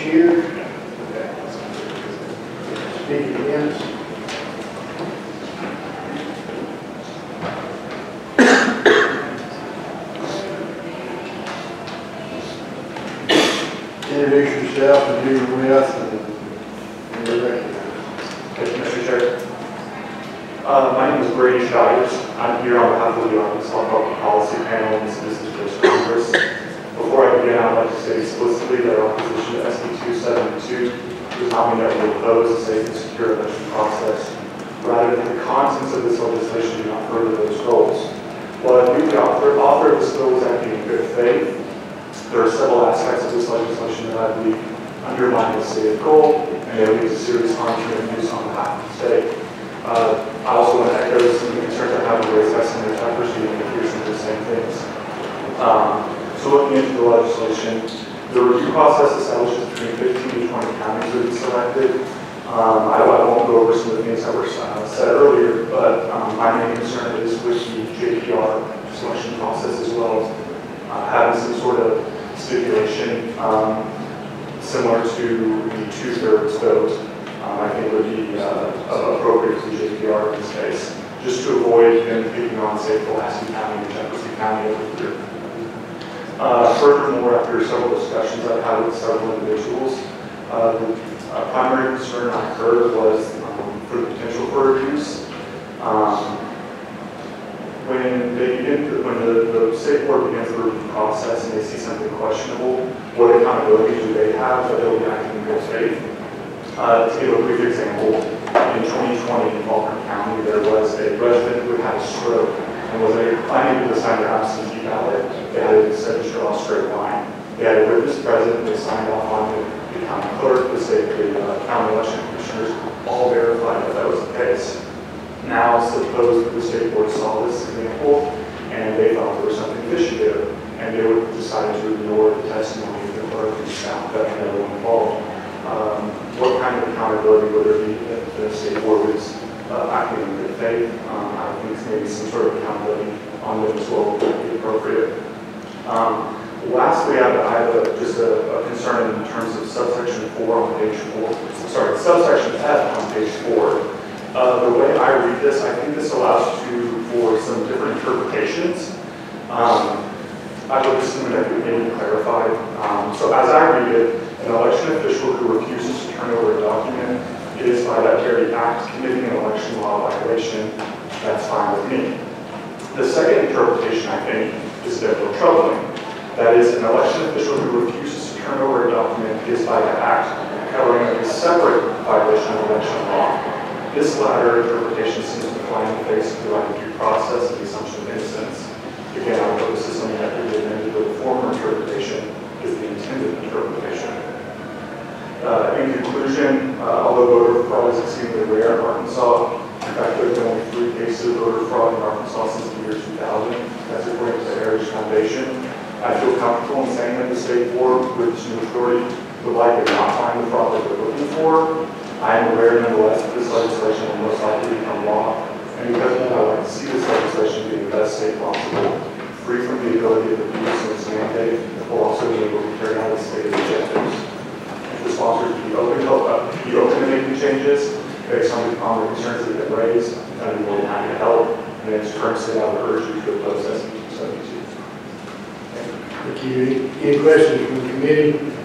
here? Speak against? Introduce yourself and who you're with and your recognize. Thank you, Mr. Chair. My name is Brady Shires. I'm here on behalf of the Arkansas Public Policy Panel in the Citizens First Congress. Before I begin, I'd like to say explicitly that our opposition to SB 272 does not mean that we oppose a safe and secure election process. Rather, the contents of this legislation do not further those goals. While I believe the author of this bill was acting in good faith, there are several aspects of this legislation that I believe undermine the stated goal and they lead to serious harm to abuse on behalf of the state. I also want to echo some of the concerns I have raised by Senator Tucker, so you can hear some of the same things. So looking into the legislation, the review process establishes between 15 to 20 counties that be selected. I won't go over some of the things that were said earlier, but my main concern is with the JPR selection process as well as having some sort of stipulation similar to the 2/3 vote. I think would be appropriate to JPR in this case, just to avoid them picking on, say, Pulaski County and Jefferson County over here. Furthermore, after several discussions I've had with several individuals, the primary concern I heard was for the potential for abuse. When the state board begins the review process and they see something questionable, what accountability do they have that they'll be acting in good faith? To give a brief example, in 2020 in Faulkner County, there was a resident who had a stroke and was unable to sign their absentee ballot. They had a signature off straight line. They had a witness present, they signed off on it, the county clerk, the county election commissioners, all verified that that was the case. Now, suppose that the state board saw this example and they thought there was something fishy there, and they would decide to ignore the testimony of the clerk and found that no one involved. What kind of accountability would there be if the state board was acting in good faith? I think maybe some sort of accountability on them as well would be appropriate. Lastly, I have just a concern in terms of subsection 4 on page 4. Sorry, subsection F on page 4. The way I read this, I think this allows for some different interpretations. I would assume that we may be clarified. So as I read it, an election official who refuses to turn over a document is by that very act committing an election law violation. That's fine with me. The second interpretation, I think, is a bit more troubling. That is, an election official who refuses to turn over a document is by that act covering a separate violation of election law. This latter interpretation seems to fly in the face of the right of due process and the assumption of innocence. Again, I hope this is something that could be amended with the former interpretation is the intended interpretation. In conclusion, although voter fraud is exceedingly rare in Arkansas, in fact, there have been only 3 cases of voter fraud in Arkansas since the year 2000. That's according to the Heritage Foundation. I feel comfortable in saying that the state board, with this new authority, would likely not find the fraud that they're looking for. I am aware, nonetheless, that this legislation will most likely become law, and because of that, I would like to see this legislation be the best state possible, free from the ability of abuse and its mandate, while also being able to carry out its stated objectives. If the sponsors be open to making changes based on the concerns that have been raised, I'd be more than happy to help. And in its current state, I would urge you to oppose SB 272. Thank you. Any questions from the committee?